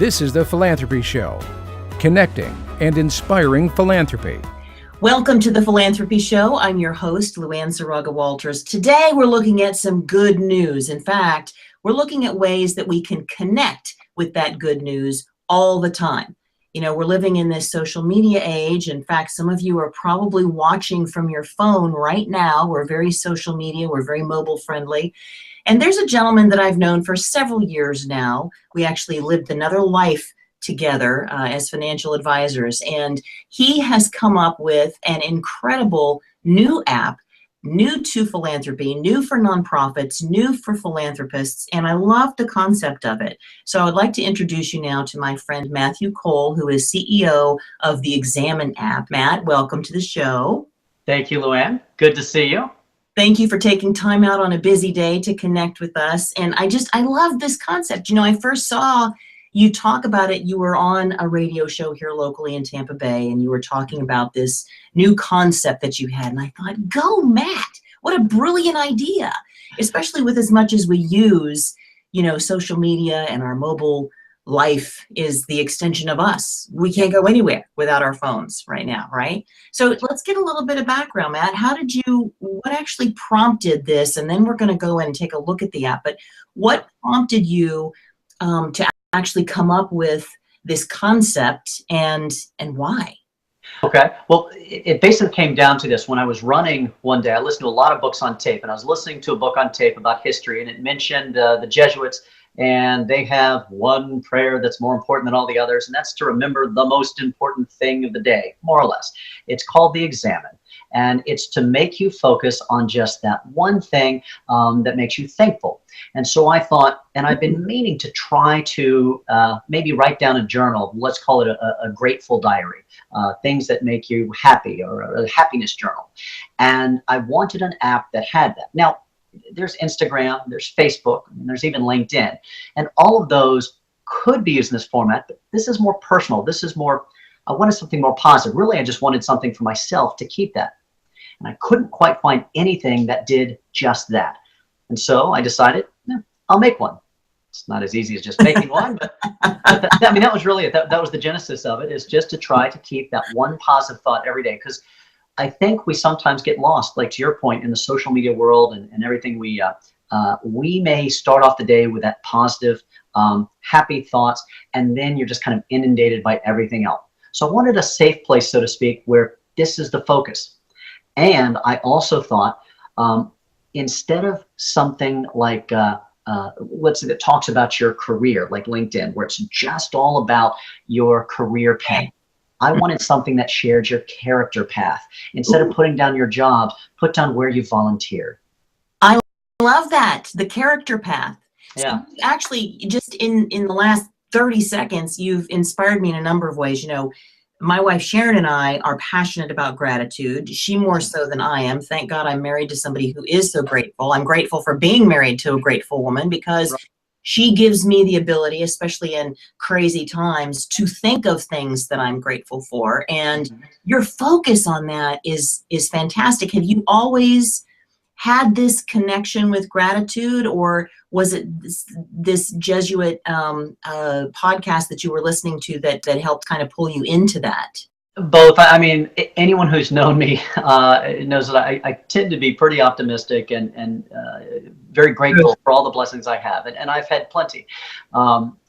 This is the Philanthropy Show, connecting and inspiring philanthropy. Welcome to the Philanthropy Show. I'm your host, Luann Saraga-Walters. Today, we're looking at some good news. In fact, we're looking at ways that we can connect with that good news all the time. You know, we're living in this social media age. In fact, some of you are probably watching from your phone right now. We're very social media. We're very mobile friendly. And there's a gentleman that I've known for several years now. We actually lived another life together as financial advisors. And he has come up with an incredible new app, new to philanthropy, new for nonprofits, new for philanthropists. And I love the concept of it. So I would like to introduce you now to my friend Matthew Cole, who is CEO of the Examen-ing app. Matt, welcome to the show. Thank you, Luann. Good to see you. Thank you for taking time out on a busy day to connect with us. And I love this concept. You know, I first saw you talk about it. You were on a radio show here locally in Tampa Bay, and you were talking about this new concept that you had. And I thought, go, Matt, what a brilliant idea, especially with as much as we use, you know, social media and our mobile life is the extension of us. We can't go anywhere without our phones right now, right? So let's get a little bit of background, Matt. What actually prompted this? And then we're going to go in and take a look at the app. But what prompted you to actually come up with this concept, and why? Okay. Well, it basically came down to this. When I was running one day, I listened to a lot of books on tape, and I was listening to a book on tape about history, and it mentioned the Jesuits. And they have one prayer that's more important than all the others, and that's to remember the most important thing of the day, more or less. It's called the Examen, and it's to make you focus on just that one thing that makes you thankful. And so I thought, and I've been meaning to try to maybe write down a journal, let's call it a grateful diary, things that make you happy, or a happiness journal. And I wanted an app that had that. Now, there's Instagram, there's Facebook, and there's even LinkedIn. And all of those could be used in this format, but this is more personal. This is more, I wanted something more positive. Really, I just wanted something for myself to keep that. And I couldn't quite find anything that did just that. And so I decided, I'll make one. It's not as easy as just making one, but that was really it. That was the genesis of it, is just to try to keep that one positive thought every day. Because I think we sometimes get lost, like to your point, in the social media world and everything. We may start off the day with that positive, happy thoughts, and then you're just kind of inundated by everything else. So I wanted a safe place, so to speak, where this is the focus. And I also thought, instead of something like, let's say that talks about your career, like LinkedIn, where it's just all about your career path, I wanted something that shared your character path. Instead of putting down your jobs, put down where you volunteered. I love that, the character path. Yeah. So actually, just in the last 30 seconds, you've inspired me in a number of ways. You know, my wife Sharon and I are passionate about gratitude. She more so than I am. Thank God I'm married to somebody who is so grateful. I'm grateful for being married to a grateful woman, because she gives me the ability, especially in crazy times, to think of things that I'm grateful for. And your focus on that is fantastic. Have you always had this connection with gratitude, or was it this Jesuit podcast that you were listening to that helped kind of pull you into that? Both. I mean, anyone who's known me knows that I tend to be pretty optimistic and very grateful for all the blessings I have, and I've had plenty.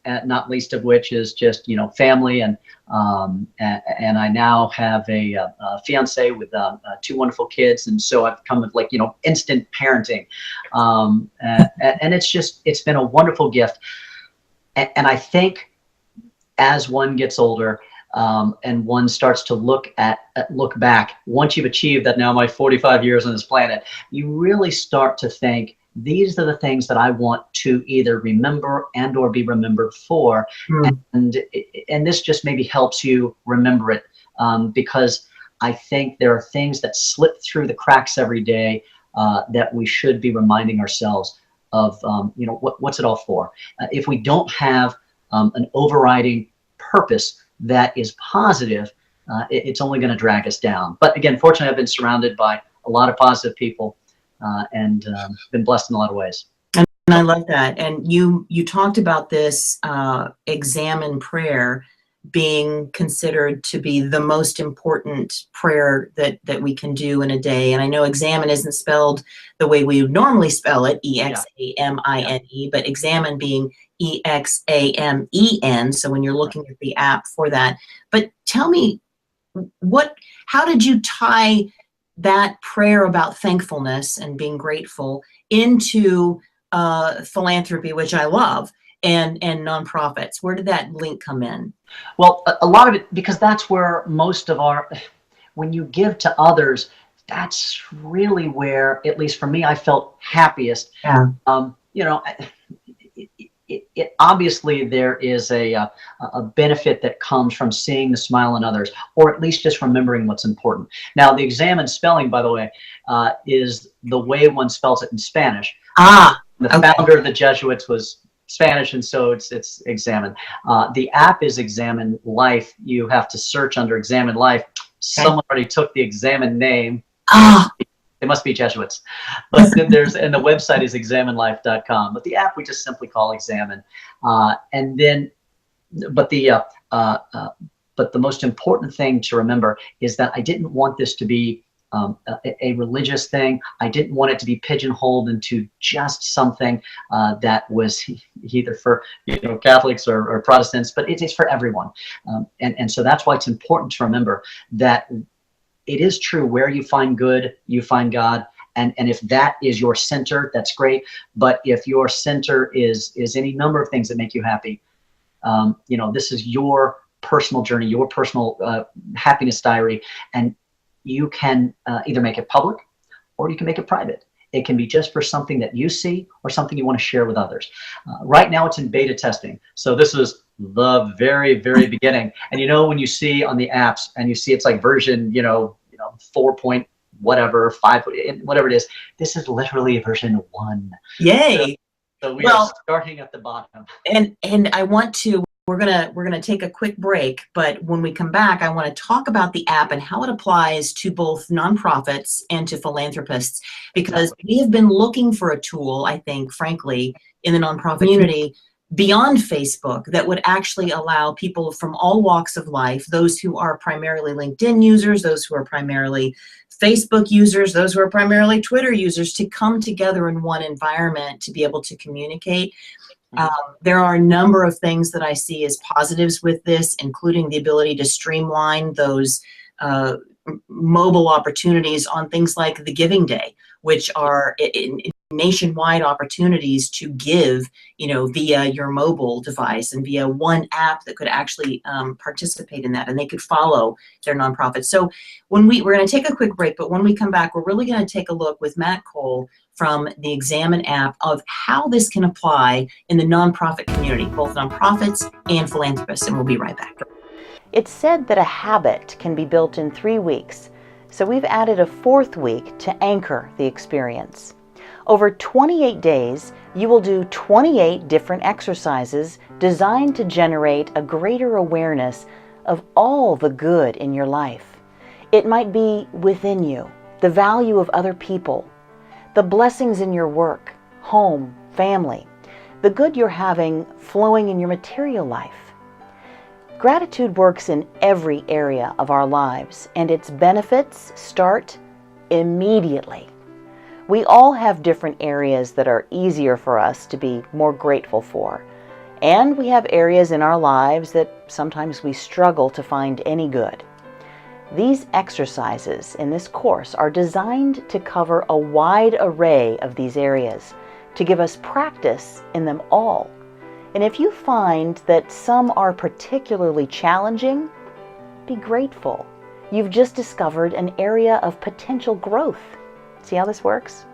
And not least of which is just, you know, family, and I now have a fiance with two wonderful kids, and so I've come with, like, you know, instant parenting, and it's been a wonderful gift. And I think as one gets older, and one starts to look back, once you've achieved that, now my 45 years on this planet, you really start to think, these are the things that I want to either remember and or be remembered for. And this just maybe helps you remember it, because I think there are things that slip through the cracks every day that we should be reminding ourselves of, you know, what's it all for? If we don't have an overriding purpose that is positive, it's only going to drag us down. But again, fortunately, I've been surrounded by a lot of positive people, and been blessed in a lot of ways. And I love that. And you talked about this examine prayer being considered to be the most important prayer that we can do in a day. And I know examine isn't spelled the way we would normally spell it, Examine, but examine being Examen. So when you're looking at the app for that, but tell me how did you tie that prayer about thankfulness and being grateful into philanthropy, which I love, and nonprofits? Where did that link come in? Well, a lot of it, because that's where most of when you give to others, that's really where, at least for me, I felt happiest. Yeah. Obviously there is a benefit that comes from seeing the smile in others, or at least just remembering what's important. Now, the examine spelling, by the way, is the way one spells it in Spanish. The founder of the Jesuits was Spanish, and so it's Examine. The app is Examine Life. You have to search under Examine Life. Someone already took the Examine name. It must be Jesuits. But then and the website is examenlife.com. But the app we just simply call Examine. But the most important thing to remember is that I didn't want this to be a religious thing. I didn't want it to be pigeonholed into just something that was either for Catholics or Protestants, but it is for everyone. And so that's why it's important to remember that it is true, where you find good, you find God. And if that is your center, that's great. But if your center is any number of things that make you happy, this is your personal journey, your personal happiness diary. And you can either make it public or you can make it private. It can be just for something that you see or something you want to share with others. Right now it's in beta testing. So this is the very, very beginning. And when you see on the apps and you see it's like version, 4 point whatever, 5, whatever it is, this is literally version 1. Yay. So we are starting at the bottom. And I want to, we're gonna take a quick break, but when we come back, I want to talk about the app and how it applies to both nonprofits and to philanthropists, because we have been looking for a tool, I think, frankly, in the nonprofit community beyond Facebook that would actually allow people from all walks of life, those who are primarily LinkedIn users, those who are primarily Facebook users, those who are primarily Twitter users, to come together in one environment to be able to communicate. There are a number of things that I see as positives with this, including the ability to streamline those mobile opportunities on things like the Giving Day, which are nationwide opportunities to give, via your mobile device and via one app that could actually participate in that, and they could follow their nonprofit. So we're going to take a quick break, but when we come back, we're really going to take a look with Matt Cole from the Examine app of how this can apply in the nonprofit community, both nonprofits and philanthropists, and we'll be right back. It's said that a habit can be built in 3 weeks, so we've added a 4th week to anchor the experience. Over 28 days, you will do 28 different exercises designed to generate a greater awareness of all the good in your life. It might be within you, the value of other people, the blessings in your work, home, family, the good you're having flowing in your material life. Gratitude works in every area of our lives, and its benefits start immediately. We all have different areas that are easier for us to be more grateful for, and we have areas in our lives that sometimes we struggle to find any good. These exercises in this course are designed to cover a wide array of these areas, to give us practice in them all. And if you find that some are particularly challenging, be grateful. You've just discovered an area of potential growth. See how this works?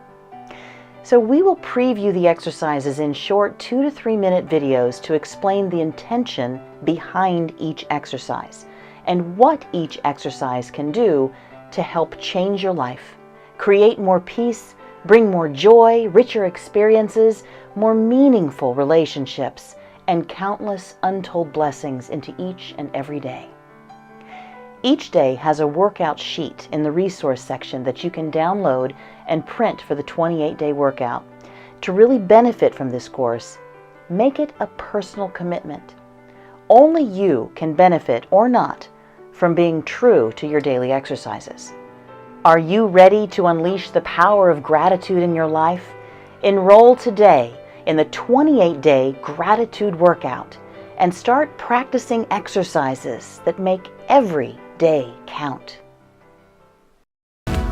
So we will preview the exercises in short 2 to 3 minute videos to explain the intention behind each exercise and what each exercise can do to help change your life, create more peace, bring more joy, richer experiences, more meaningful relationships, and countless untold blessings into each and every day. Each day has a workout sheet in the resource section that you can download and print for the 28-day workout. To really benefit from this course, make it a personal commitment. Only you can benefit or not from being true to your daily exercises. Are you ready to unleash the power of gratitude in your life? Enroll today in the 28-day gratitude workout and start practicing exercises that make every day count.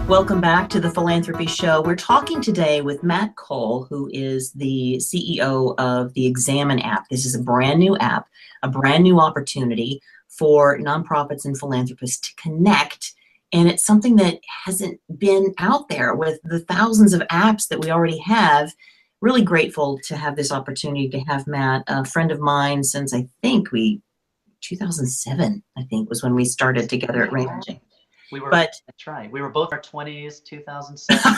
Welcome back to the Philanthropy Show. We're talking today with Matt Cole, who is the CEO of the Examen app. This is a brand new app, a brand new opportunity for nonprofits and philanthropists to connect. And it's something that hasn't been out there with the thousands of apps that we already have. Really grateful to have this opportunity to have Matt, a friend of mine since 2007, I think, was when we started together at Raymond. That's right. We were both in our 20s, 2007.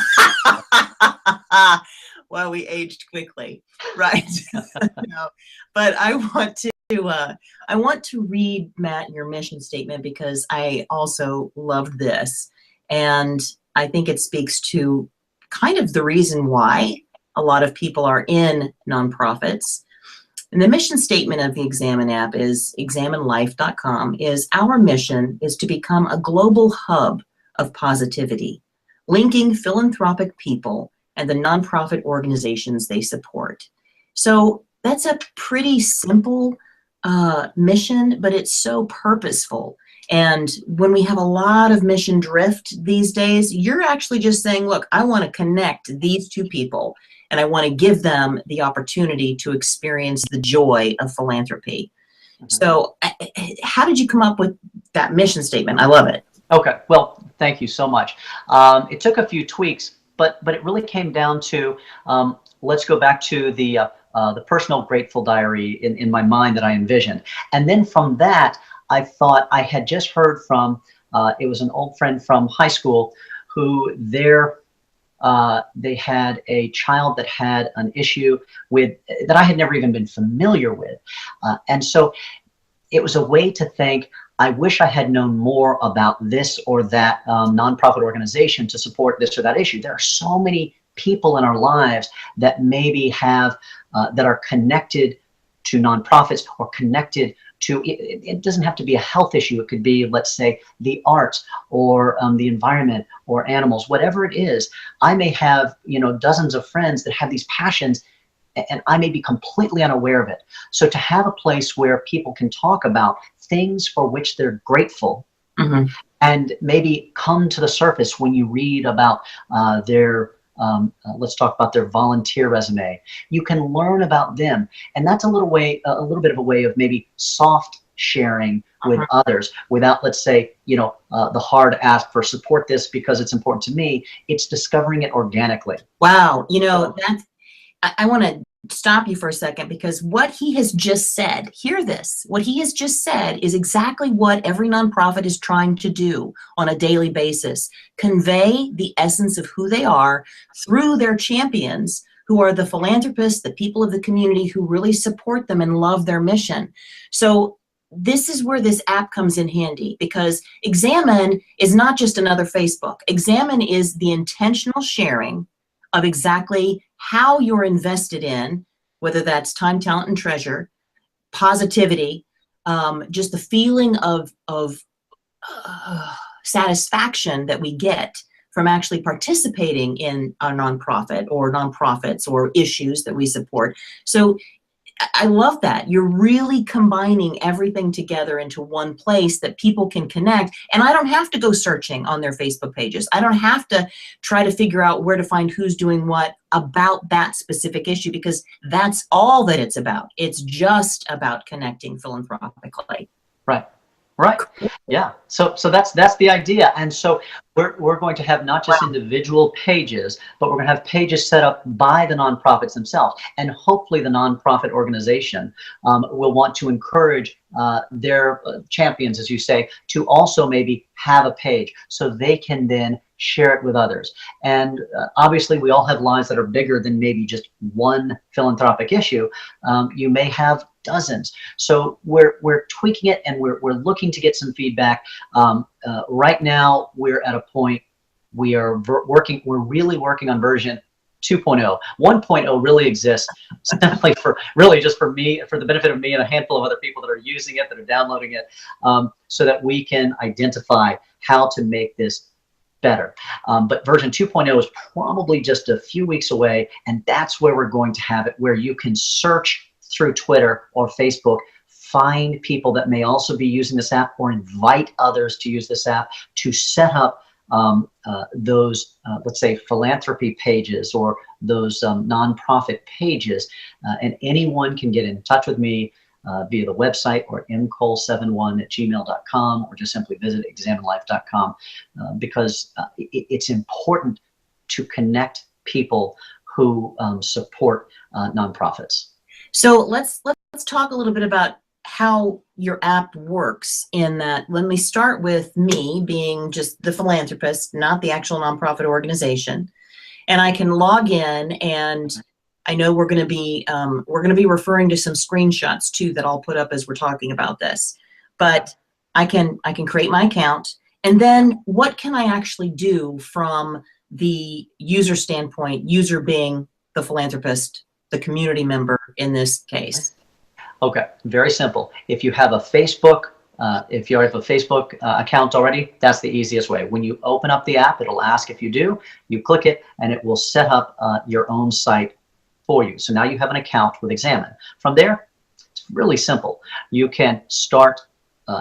Well, we aged quickly, right? No, but I want to read, Matt, your mission statement because I also love this, and I think it speaks to kind of the reason why a lot of people are in nonprofits. And the mission statement of the Examen app is examenlife.com is our mission is to become a global hub of positivity, linking philanthropic people and the nonprofit organizations they support. So that's a pretty simple mission, but it's so purposeful. And when we have a lot of mission drift these days, you're actually just saying, look, I want to connect these two people and I want to give them the opportunity to experience the joy of philanthropy. Mm-hmm. So how did you come up with that mission statement? I love it. Okay, well, thank you so much. It took a few tweaks, but it really came down to, let's go back to the personal grateful diary in my mind that I envisioned. And then from that, I thought I had just heard from, it was an old friend from high school who they had a child that had an issue with that I had never even been familiar with. And so it was a way to think, I wish I had known more about this or that nonprofit organization to support this or that issue. There are so many people in our lives that maybe have, that are connected to nonprofits or connected to, it doesn't have to be a health issue. It could be, let's say, the arts or the environment or animals, whatever it is. I may have, dozens of friends that have these passions and I may be completely unaware of it. So to have a place where people can talk about things for which they're grateful, mm-hmm. and maybe come to the surface when you read about their let's talk about their volunteer resume. You can learn about them, and that's a little bit of a way of maybe soft sharing with others without, let's say, the hard ask for support this because it's important to me. It's discovering it organically. Wow, that's. I want to stop you for a second because what he has just said, hear this, what he has just said is exactly what every nonprofit is trying to do on a daily basis. Convey the essence of who they are through their champions, who are the philanthropists, the people of the community who really support them and love their mission. So this is where this app comes in handy because Examen is not just another Facebook. Examen is the intentional sharing of exactly how you're invested in, whether that's time, talent, and treasure, positivity, just the feeling of satisfaction that we get from actually participating in a nonprofit or nonprofits or issues that we support. So I love that. You're really combining everything together into one place that people can connect. And I don't have to go searching on their Facebook pages. I don't have to try to figure out where to find who's doing what about that specific issue because that's all that it's about. It's just about connecting philanthropically. Right. Right. Yeah. So that's the idea. And so we're going to have not just individual pages, but we're going to have pages set up by the nonprofits themselves. And hopefully the nonprofit organization will want to encourage their champions, as you say, to also maybe have a page so they can then share it with others. And obviously we all have lives that are bigger than maybe just one philanthropic issue. You may have dozens. So we're tweaking it and we're looking to get some feedback. Right now we're at a point we're really working on version 2.0. 1.0 really exists simply for really just for me, for the benefit of me and a handful of other people that are using it, that are downloading it, so that we can identify how to make this better. But version 2.0 is probably just a few weeks away, and that's where we're going to have it, where you can search through Twitter or Facebook, find people that may also be using this app, or invite others to use this app to set up those, let's say, philanthropy pages or those nonprofit pages. And anyone can get in touch with me via the website or mcole71@gmail.com, or just simply visit examenlife.com, because it's important to connect people who support nonprofits. So let's talk a little bit about how your app works, in that when we start with me being just the philanthropist, not the actual nonprofit organization, and I can log in, and I know we're going to be referring to some screenshots too that I'll put up as we're talking about this, but I can create my account, and then what can I actually do from the user standpoint, user being the philanthropist, the community member in this case? Okay, very simple. If you have a Facebook, account already, that's the easiest way. When you open up the app, it'll ask if you do. You click it, and it will set up your own site for you. So now you have an account with Examen. From there, it's really simple. You can start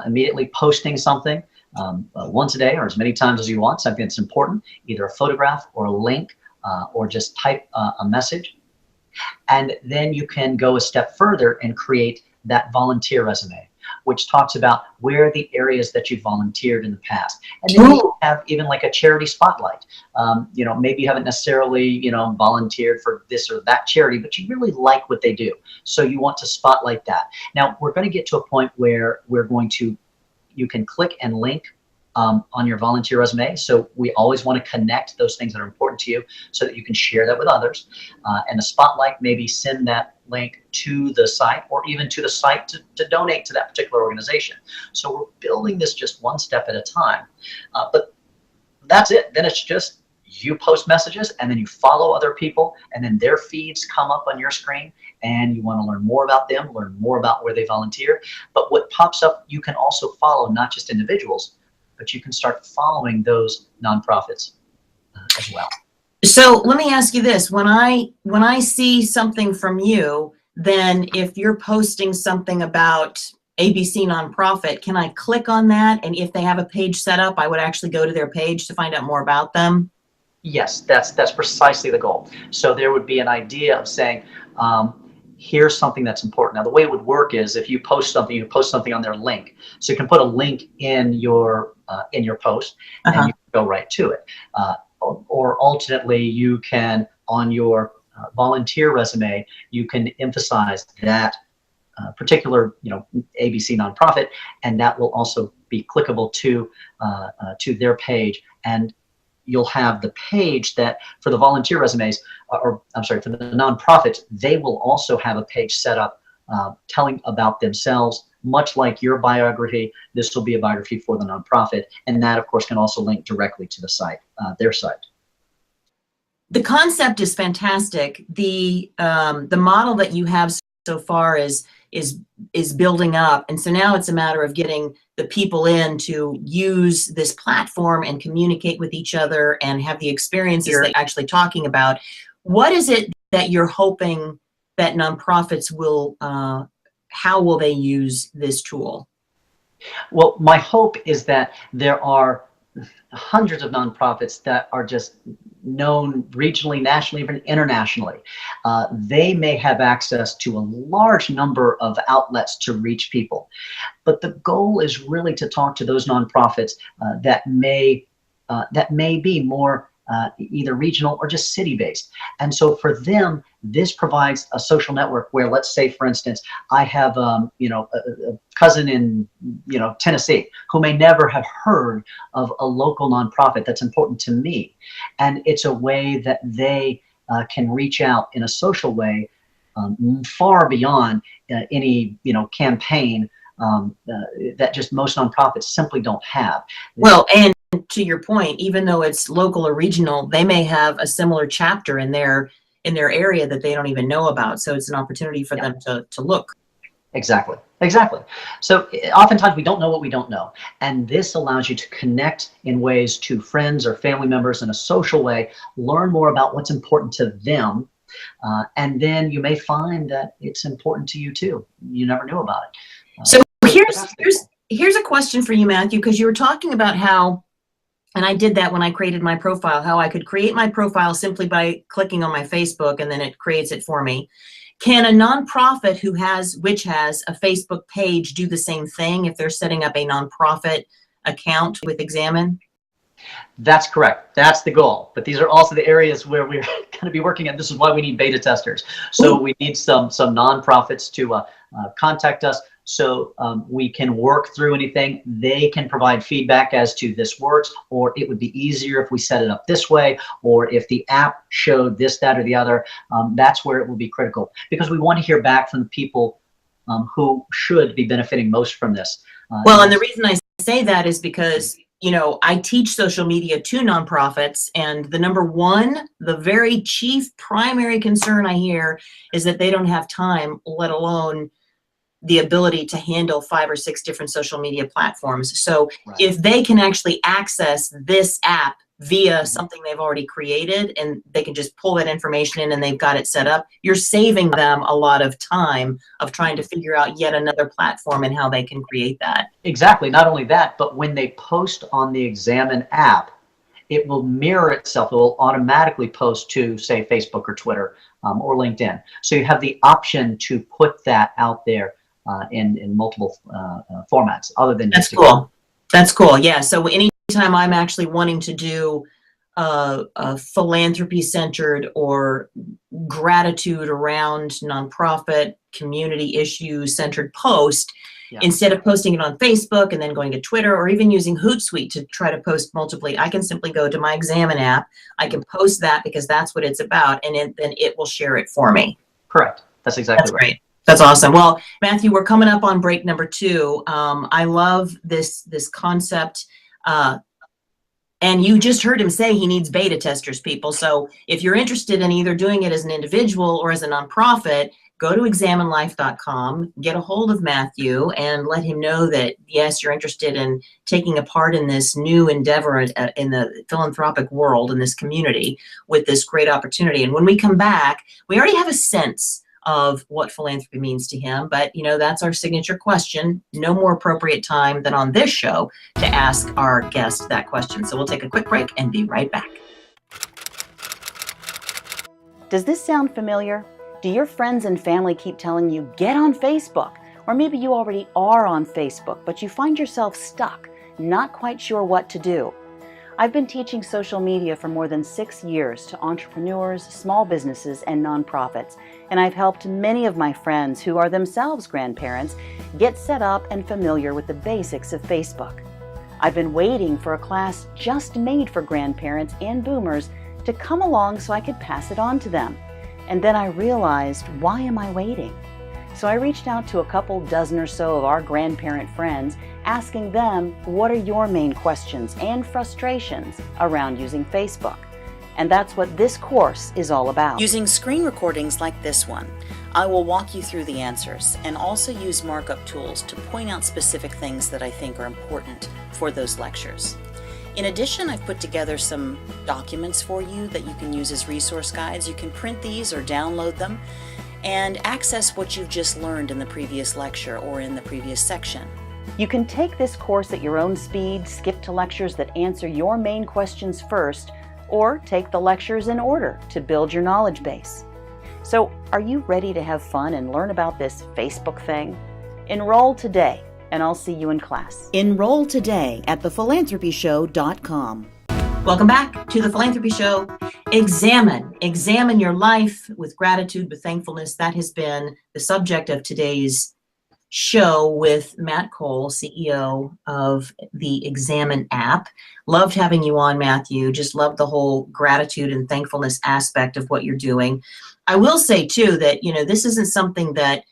immediately posting something once a day, or as many times as you want, something that's important, either a photograph or a link, or just type a message. And then you can go a step further and create that volunteer resume, which talks about where are the areas that you've volunteered in the past. And then you have even like a charity spotlight. Maybe you haven't necessarily, volunteered for this or that charity, but you really like what they do. So you want to spotlight that. Now, we're going to get to a point where you can click and link on your volunteer resume. So we always want to connect those things that are important to you so that you can share that with others. And the spotlight, maybe send that link to the site, or even to the site to donate to that particular organization. So we're building this just one step at a time. But that's it. Then it's just you post messages, and then you follow other people, and then their feeds come up on your screen, and you want to learn more about them, learn more about where they volunteer. But what pops up, you can also follow not just individuals, but you can start following those nonprofits as well. So let me ask you this: when I see something from you, then if you're posting something about ABC nonprofit, can I click on that? And if they have a page set up, I would actually go to their page to find out more about them? Yes, that's precisely the goal. So there would be an idea of saying, here's something that's important. Now, the way it would work is if you post something on their link. So you can put a link in your post, and you can go right to it. Or alternately, you can, on your volunteer resume, you can emphasize that particular ABC nonprofit, and that will also be clickable to their page. And you'll have the page that for the volunteer resumes, or I'm sorry, for the nonprofits, they will also have a page set up telling about themselves. Much like your biography, this will be a biography for the nonprofit, and that, of course, can also link directly to the site, their site. The concept is fantastic. The model that you have so far is building up, and so now it's a matter of getting the people in to use this platform and communicate with each other and have the experiences they're actually talking about. What is it that you're hoping that nonprofits will? How will they use this tool? Well, my hope is that there are hundreds of nonprofits that are just known regionally, nationally, even internationally. They may have access to a large number of outlets to reach people. But the goal is really to talk to those nonprofits that may be more either regional or just city-based. And so for them, this provides a social network where, let's say, for instance, I have a cousin in Tennessee who may never have heard of a local nonprofit that's important to me, and it's a way that they can reach out in a social way far beyond any campaign that just most nonprofits simply don't have. Well, and to your point, even though it's local or regional, they may have a similar chapter in their area that they don't even know about. So it's an opportunity for them to look. Exactly. Exactly. So oftentimes we don't know what we don't know. And this allows you to connect in ways to friends or family members in a social way, learn more about what's important to them. And then you may find that it's important to you too. You never knew about it. So here's a question for you, Matthew, because you were talking about how, and I did that when I created my profile, how I could create my profile simply by clicking on my Facebook and then it creates it for me. Can a nonprofit which has a Facebook page do the same thing if they're setting up a nonprofit account with Examen? That's correct. That's the goal. But these are also the areas where we're going to be working at. This is why we need beta testers. So we need some nonprofits to contact us so we can work through anything. They can provide feedback as to this works, or it would be easier if we set it up this way, or if the app showed this, that, or the other. That's where it will be critical, because we want to hear back from the people who should be benefiting most from this. Well, and the reason I say that is because, you know, I teach social media to nonprofits, and the very chief primary concern I hear is that they don't have time, let alone the ability to handle 5 or 6 different social media platforms. So if they can actually access this app via something they've already created, and they can just pull that information in and they've got it set up, you're saving them a lot of time of trying to figure out yet another platform and how they can create that. Exactly. Not only that, but when they post on the Examen app, it will mirror itself. It will automatically post to, say, Facebook or Twitter or LinkedIn. So you have the option to put that out there in multiple formats other than That's cool. That's cool. Yeah. So anytime I'm actually wanting to do a philanthropy-centered or gratitude around nonprofit community issue-centered post, instead of posting it on Facebook and then going to Twitter or even using Hootsuite to try to post multiply, I can simply go to my Examen app. I can post that because that's what it's about, and then it will share it for me. Correct. That's exactly right. Great. That's awesome. Well, Matthew, we're coming up on break number 2. I love this concept. And you just heard him say he needs beta testers, people. So if you're interested in either doing it as an individual or as a nonprofit, go to examenlife.com, get a hold of Matthew, and let him know that, yes, you're interested in taking a part in this new endeavor in the philanthropic world, in this community, with this great opportunity. And when we come back, we already have a sense of what philanthropy means to him, but you know, that's our signature question. No more appropriate time than on this show to ask our guest that question. So we'll take a quick break and be right back. Does this sound familiar? Do your friends and family keep telling you, get on Facebook? Or maybe you already are on Facebook, but you find yourself stuck, not quite sure what to do. I've been teaching social media for more than 6 years to entrepreneurs, small businesses, and nonprofits, and I've helped many of my friends who are themselves grandparents get set up and familiar with the basics of Facebook. I've been waiting for a class just made for grandparents and boomers to come along so I could pass it on to them. And then I realized, why am I waiting? So I reached out to a couple dozen or so of our grandparent friends, asking them, what are your main questions and frustrations around using Facebook? And that's what this course is all about. Using screen recordings like this one, I will walk you through the answers and also use markup tools to point out specific things that I think are important for those lectures. In addition, I've put together some documents for you that you can use as resource guides. You can print these or download them and access what you've just learned in the previous lecture or in the previous section. You can take this course at your own speed, skip to lectures that answer your main questions first, or take the lectures in order to build your knowledge base. So, are you ready to have fun and learn about this Facebook thing? Enroll today, and I'll see you in class. Enroll today at philanthropyshow.com. Welcome back to the Philanthropy Show. Examine your life with gratitude, with thankfulness. That has been the subject of today's show with Matt Cole, CEO of the Examen app. Loved having you on, Matthew. Just loved the whole gratitude and thankfulness aspect of what you're doing. I will say too that, you know, this isn't something that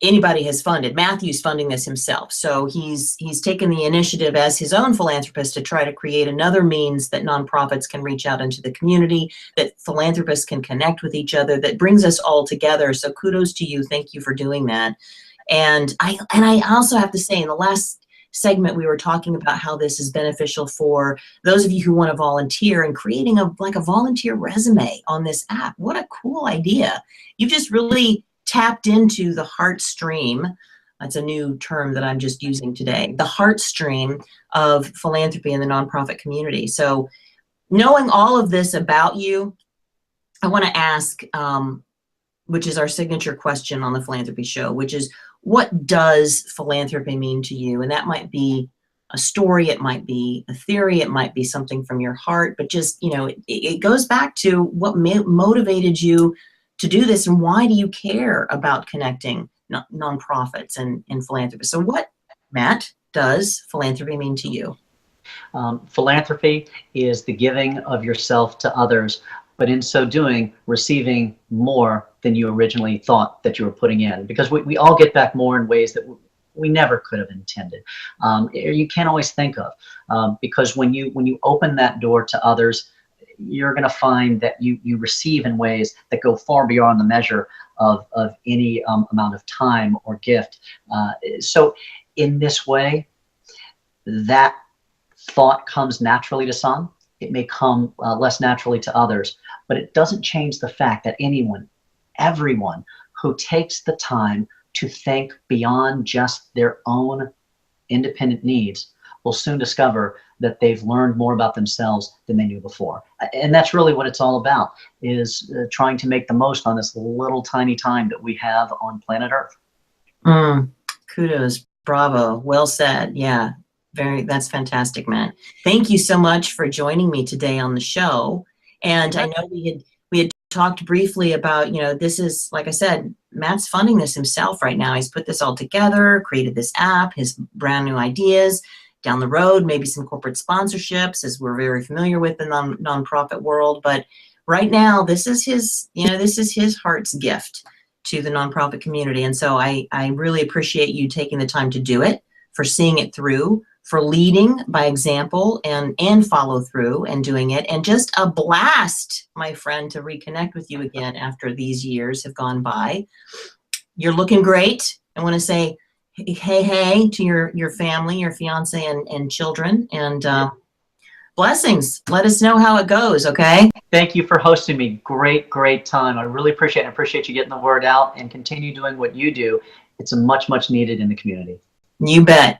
anybody has funded. Matthew's funding this himself. So he's taken the initiative as his own philanthropist to try to create another means that nonprofits can reach out into the community, that philanthropists can connect with each other, that brings us all together. So kudos to you. Thank you for doing that. And I also have to say, in the last segment, we were talking about how this is beneficial for those of you who want to volunteer and creating a volunteer resume on this app. What a cool idea. You just really tapped into the heartstream. That's a new term that I'm just using today. The heartstream of philanthropy in the nonprofit community. So knowing all of this about you, I want to ask, which is our signature question on the Philanthropy Show, which is, what does philanthropy mean to you? And that might be a story, it might be a theory, it might be something from your heart, but just, it goes back to what motivated you to do this, and why do you care about connecting nonprofits and philanthropists? So what, Matt, does philanthropy mean to you? Philanthropy is the giving of yourself to others, but in so doing, receiving more than you originally thought that you were putting in, because we all get back more in ways that we never could have intended. You can't always think of, because when you open that door to others, you're going to find that you receive in ways that go far beyond the measure of any amount of time or gift. So in this way, that thought comes naturally to some. It may come less naturally to others, but it doesn't change the fact that everyone who takes the time to think beyond just their own independent needs will soon discover that they've learned more about themselves than they knew before. And that's really what it's all about, is trying to make the most on this little tiny time that we have on planet Earth. Kudos. Bravo. Well said. Yeah. That's fantastic, Matt. Thank you so much for joining me today on the show. And I know we had talked briefly about, this is, like I said, Matt's funding this himself right now. He's put this all together, created this app, his brand new ideas. Down the road, maybe some corporate sponsorships, as we're very familiar with in the nonprofit world. But right now, this is his heart's gift to the nonprofit community. And so I really appreciate you taking the time to do it, for seeing it through, for leading by example and follow through and doing it. And just a blast, my friend, to reconnect with you again after these years have gone by. You're looking great. I want to say hey to your family, your fiance and children, and blessings. Let us know how it goes, okay? Thank you for hosting me. Great time. I really appreciate it. I appreciate you getting the word out, and continue doing what you do. It's much needed in the community. You bet.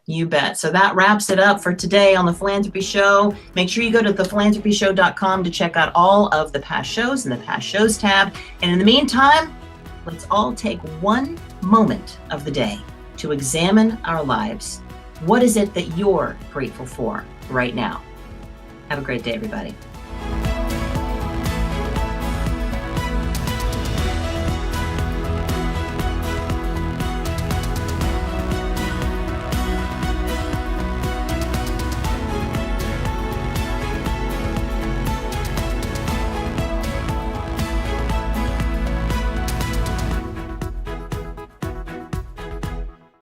So that wraps it up for today on the Philanthropy Show. Make sure you go to thePhilanthropyShow.com to check out all of the past shows in the Past Shows tab. And in the meantime, let's all take one moment of the day to examine our lives. What is it that you're grateful for right now? Have a great day, everybody.